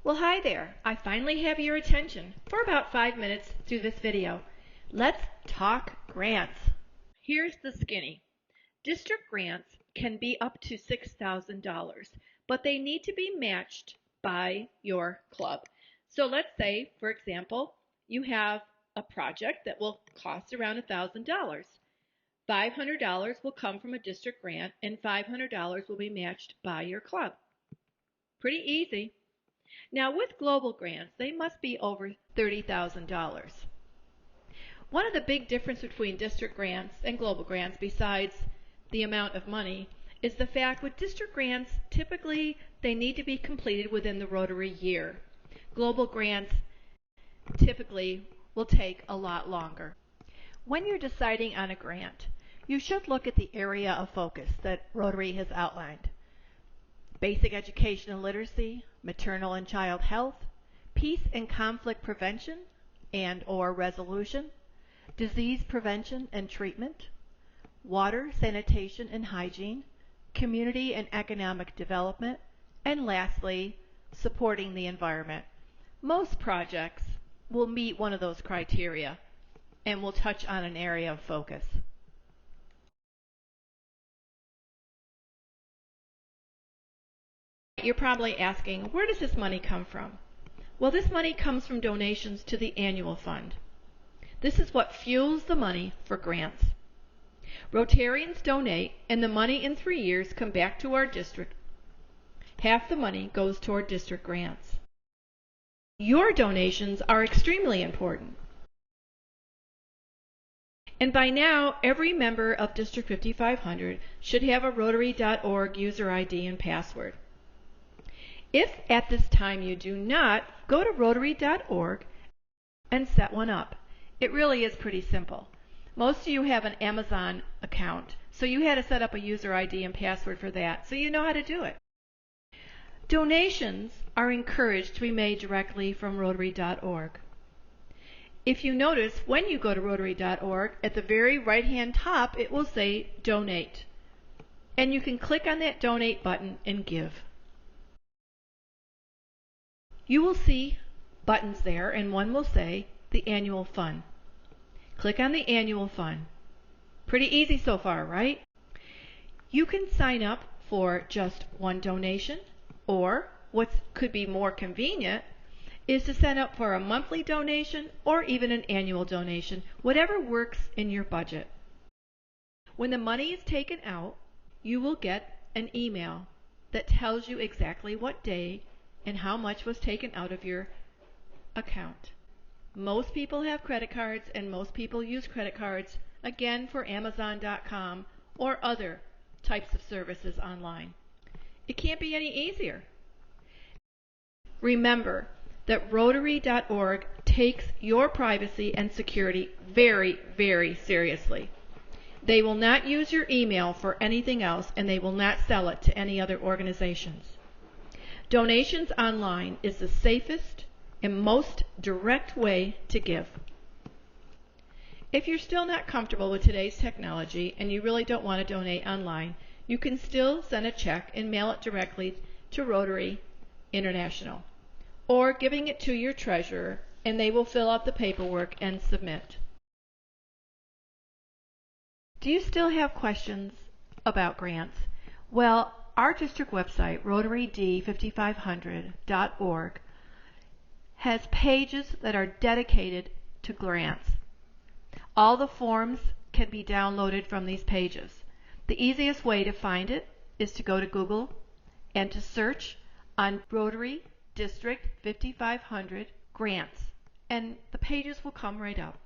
Well, hi there. I finally have your attention for about 5 minutes through this video. Let's talk grants. Here's the skinny. District grants can be up to $6,000, but they need to be matched by your club. So let's say, for example, you have a project that will cost around $1,000. $500 will come from a district grant and $500 will be matched by your club. Pretty easy. Now with global grants, they must be over $30,000. One of the big differences between district grants and global grants, besides the amount of money, is the fact with district grants, typically they need to be completed within the Rotary year. Global grants typically will take a lot longer. When you're deciding on a grant, you should look at the area of focus that Rotary has outlined. Basic education and literacy, maternal and child health, peace and conflict prevention and/or resolution, disease prevention and treatment, water, sanitation and hygiene, community and economic development, and lastly, supporting the environment. Most projects will meet one of those criteria and will touch on an area of focus. You're probably asking, where does this money come from? Well, this money comes from donations to the annual fund. This is what fuels the money for grants. Rotarians donate, and the money in 3 years come back to our district. Half the money goes toward district grants. Your donations are extremely important. And by now, every member of District 5500 should have a Rotary.org user ID and password. If at this time you do not, go to Rotary.org and set one up. It really is pretty simple. Most of you have an Amazon account, so you had to set up a user ID and password for that, so you know how to do it. Donations are encouraged to be made directly from Rotary.org. If you notice, when you go to Rotary.org, at the very right-hand top, it will say Donate. And you can click on that Donate button and give. You will see buttons there, and one will say the Annual Fund. Click on the Annual Fund. Pretty easy so far, right? You can sign up for just one donation, or what could be more convenient is to sign up for a monthly donation or even an annual donation, whatever works in your budget. When the money is taken out, you will get an email that tells you exactly what day and how much was taken out of your account. Most people have credit cards, and most people use credit cards, again, for Amazon.com or other types of services online. It can't be any easier. Remember that Rotary.org takes your privacy and security very, very seriously. They will not use your email for anything else, and they will not sell it to any other organizations. Donations online is the safest and most direct way to give. If you're still not comfortable with today's technology and you really don't want to donate online, you can still send a check and mail it directly to Rotary International, or giving it to your treasurer, and they will fill out the paperwork and submit. Do you still have questions about grants? Well, our district website, RotaryD5500.org, has pages that are dedicated to grants. All the forms can be downloaded from these pages. The easiest way to find it is to go to Google and to search on Rotary District 5500 grants, and the pages will come right up.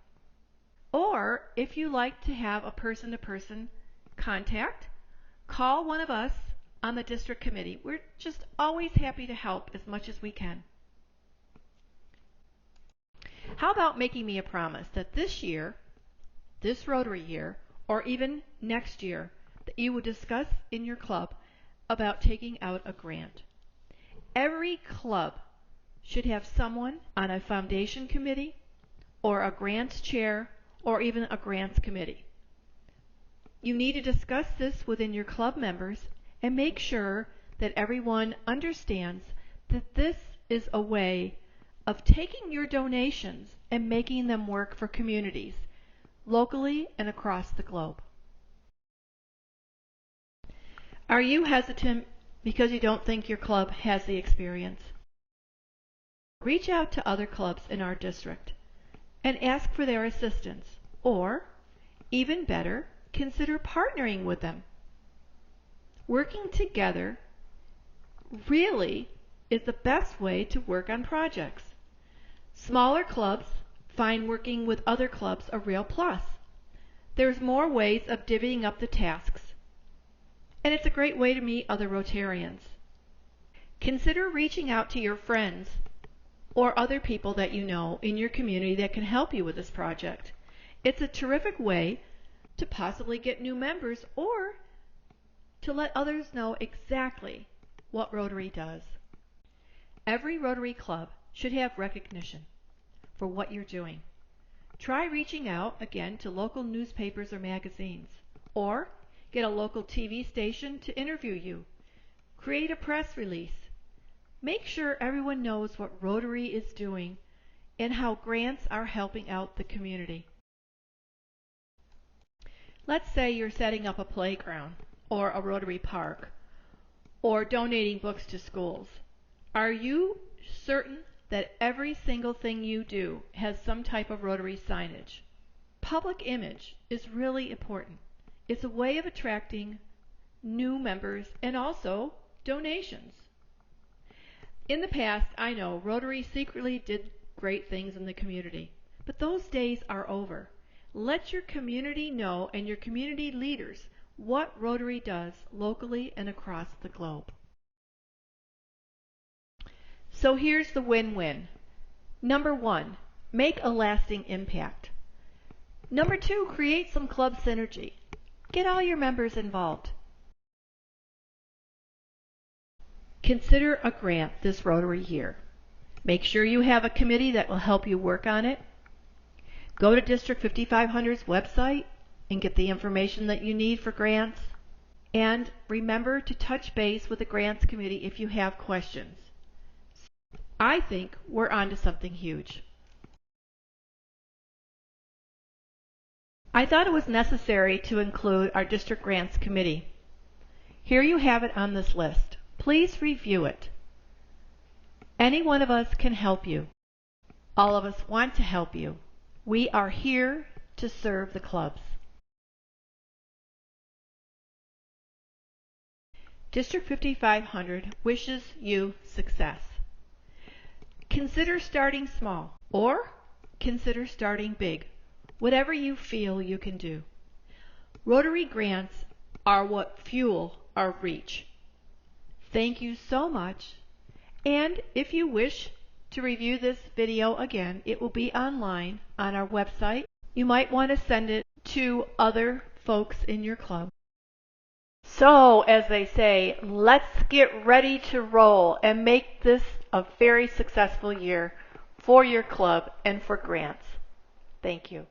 Or if you like to have a person-to-person contact, call one of us on the district committee. We're just always happy to help as much as we can. How about making me a promise that this year, this Rotary year, or even next year, that you would discuss in your club about taking out a grant? Every club should have someone on a foundation committee or a grants chair or even a grants committee. You need to discuss this within your club members and make sure that everyone understands that this is a way of taking your donations and making them work for communities, locally and across the globe. Are you hesitant because you don't think your club has the experience? Reach out to other clubs in our district and ask for their assistance, or, even better, consider partnering with them. Working together really is the best way to work on projects. Smaller clubs find working with other clubs a real plus. There's more ways of divvying up the tasks, and it's a great way to meet other Rotarians. Consider reaching out to your friends or other people that you know in your community that can help you with this project. It's a terrific way to possibly get new members or to let others know exactly what Rotary does. Every Rotary club should have recognition for what you're doing. Try reaching out again to local newspapers or magazines, or get a local TV station to interview you. Create a press release. Make sure everyone knows what Rotary is doing and how grants are helping out the community. Let's say you're setting up a playground or a Rotary park or donating books to schools. Are you certain that every single thing you do has some type of Rotary signage? Public image is really important. It's a way of attracting new members and also donations. In the past, I know Rotary secretly did great things in the community, but those days are over. Let your community know and your community leaders what Rotary does locally and across the globe. So here's the win-win. Number 1, make a lasting impact. Number 2, create some club synergy. Get all your members involved. Consider a grant this Rotary year. Make sure you have a committee that will help you work on it. Go to District 5500's website and get the information that you need for grants. And remember to touch base with the grants committee if you have questions. I think we're on to something huge. I thought it was necessary to include our District Grants Committee. Here you have it on this list. Please review it. Any one of us can help you. All of us want to help you. We are here to serve the clubs. District 5500 wishes you success. Consider starting small or consider starting big, whatever you feel you can do. Rotary grants are what fuel our reach. Thank you so much, and if you wish to review this video again, it will be online on our website. You might want to send it to other folks in your club. So, as they say, let's get ready to roll and make this a very successful year for your club and for grants. Thank you.